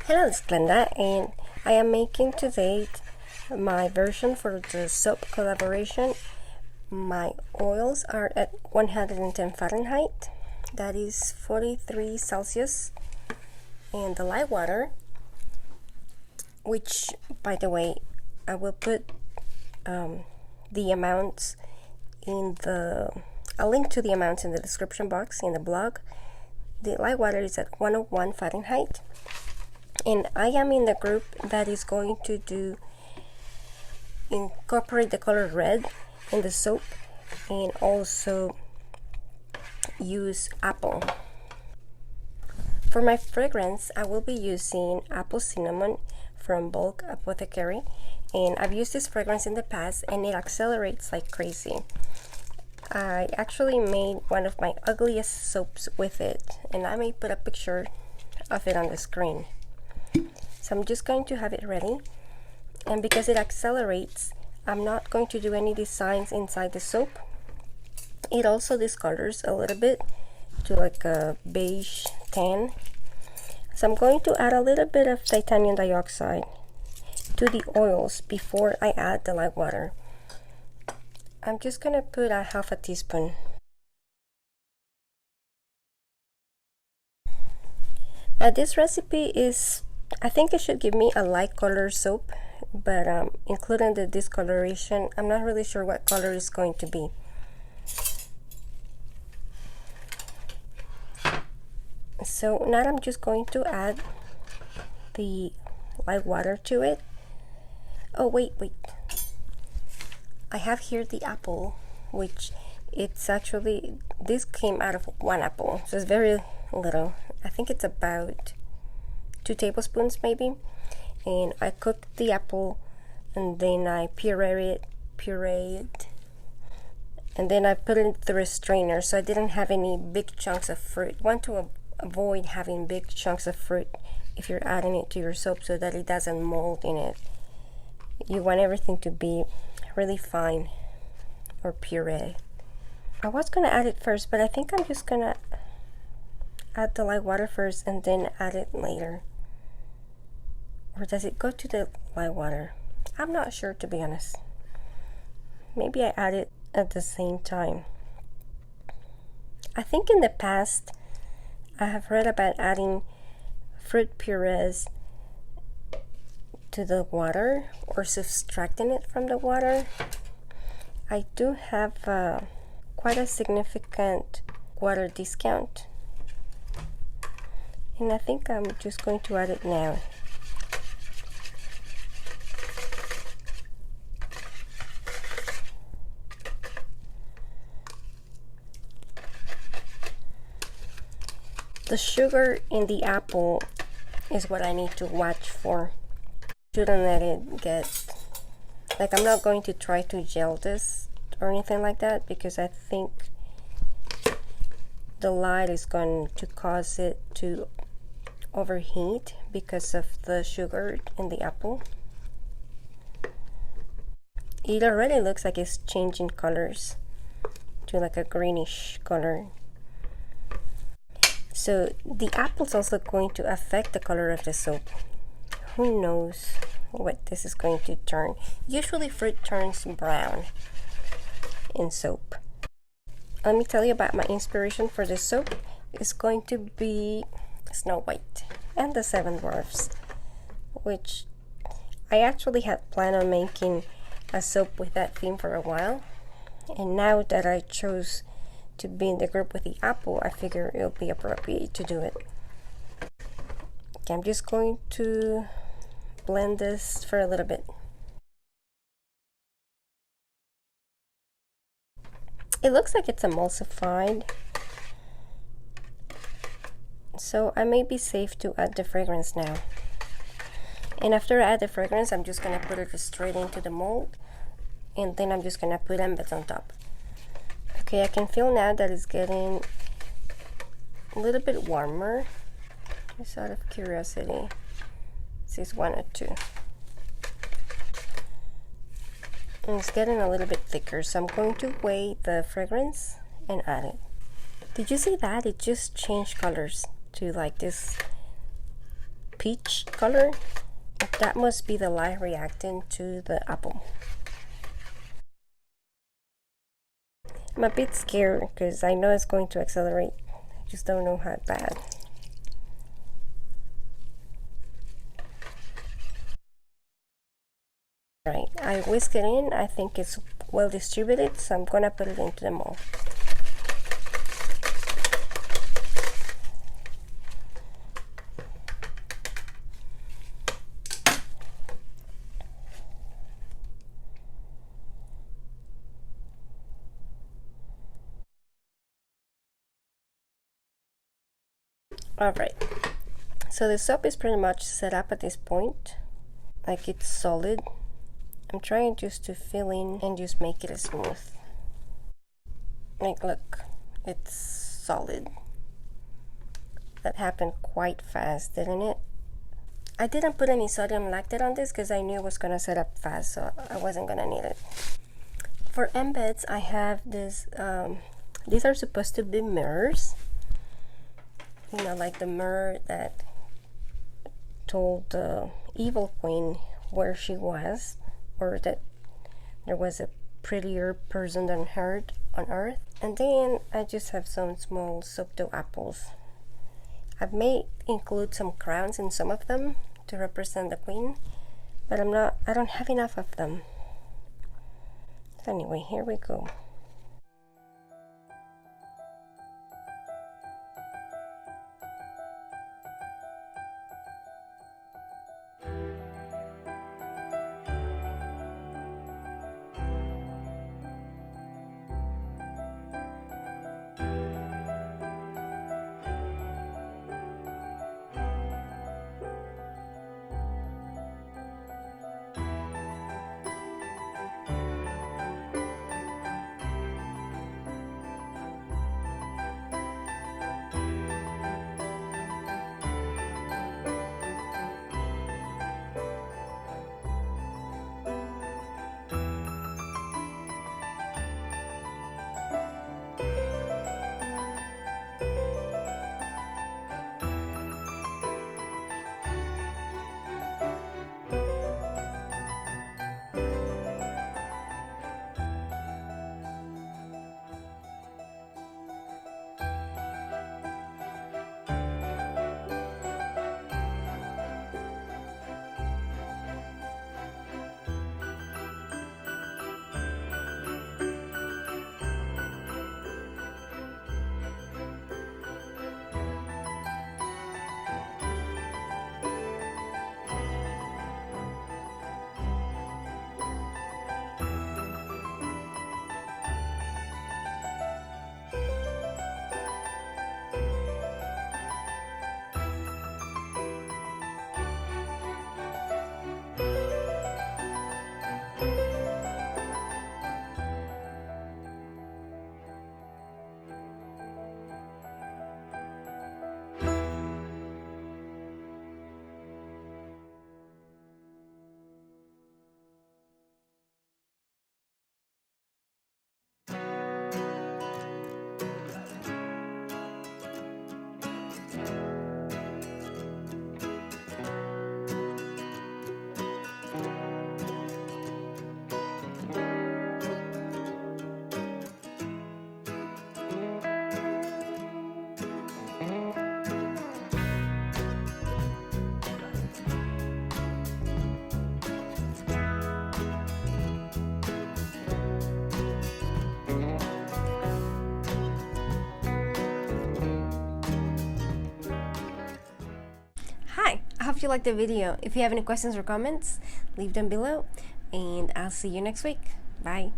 Hello, it's Glenda, and I am making today my version for the soap collaboration. My oils are at 110 Fahrenheit, that is 43 Celsius, and the light water, which, by the way, I will put the amounts in I'll link to the amounts in the description box in the blog. The light water is at 101 Fahrenheit. And I am in the group that is going to incorporate the color red in the soap and also use apple. For my fragrance, I will be using apple cinnamon from Bulk Apothecary, and I've used this fragrance in the past and it accelerates like crazy. I actually made one of my ugliest soaps with it, and I may put a picture of it on the screen. So I'm just going to have it ready, and because it accelerates, I'm not going to do any designs inside the soap. It also discolors a little bit to like a beige tan. So I'm going to add a little bit of titanium dioxide to the oils before I add the light water. I'm just going to put a half a teaspoon. Now this recipe is, I think it should give me a light color soap, but including the discoloration, I'm not really sure what color it's going to be. So now I'm just going to add the light water to it. Oh wait, I have here the apple, which it's actually, this came out of one apple, so it's very little. I think it's about 2 tablespoons maybe. And I cooked the apple and then I pureed it, and then I put it through a strainer, so I didn't have any big chunks of fruit. Want to avoid having big chunks of fruit if you're adding it to your soap so that it doesn't mold in it. You want everything to be really fine or puree. I was gonna add it first, but I think I'm just gonna add the light water first and then add it later. Or does it go to the light water? I'm not sure, to be honest. Maybe I add it at the same time. I think in the past I have read about adding fruit purees to the water or subtracting it from the water. I do have quite a significant water discount, and I think I'm just going to add it now. The sugar in the apple is what I need to watch for. Shouldn't let it get, like, I'm not going to try to gel this or anything like that, because I think the light is going to cause it to overheat because of the sugar in the apple. It already looks like it's changing colors to like a greenish color. So the apple's also going to affect the color of the soap. Who knows what this is going to turn. Usually fruit turns brown in soap. Let me tell you about my inspiration for this soap. It's going to be Snow White and the Seven Dwarfs, which I actually had planned on making a soap with that theme for a while, and now that I chose to be in the group with the apple, I figure it'll be appropriate to do it. Okay, I'm just going to blend this for a little bit. It looks like it's emulsified, so I may be safe to add the fragrance now. And after I add the fragrance, I'm just gonna put it straight into the mold, and then I'm just gonna put embeds on top. Okay, I can feel now that it's getting a little bit warmer. Just out of curiosity, this is 1 or 2. And it's getting a little bit thicker, so I'm going to weigh the fragrance and add it. Did you see that? It just changed colors to like this peach color. That must be the light reacting to the apple. I'm a bit scared because I know it's going to accelerate. I just don't know how bad. Right, I whisk it in. I think it's well distributed, so I'm gonna put it into the mold. Alright, so the soap is pretty much set up at this point, like it's solid. I'm trying just to fill in and just make it smooth. Like, look, it's solid. That happened quite fast, didn't it? I didn't put any sodium lactate on this because I knew it was gonna set up fast, so I wasn't gonna need it. For embeds, I have this, these are supposed to be mirrors. You know, like the mirror that told the evil queen where she was, or that there was a prettier person than her on earth. And then I just have some small soap dough apples. I may include some crowns in some of them to represent the queen, but I don't have enough of them. So anyway, here we go. I hope you liked the video. If you have any questions or comments, leave them below, and I'll see you next week. Bye.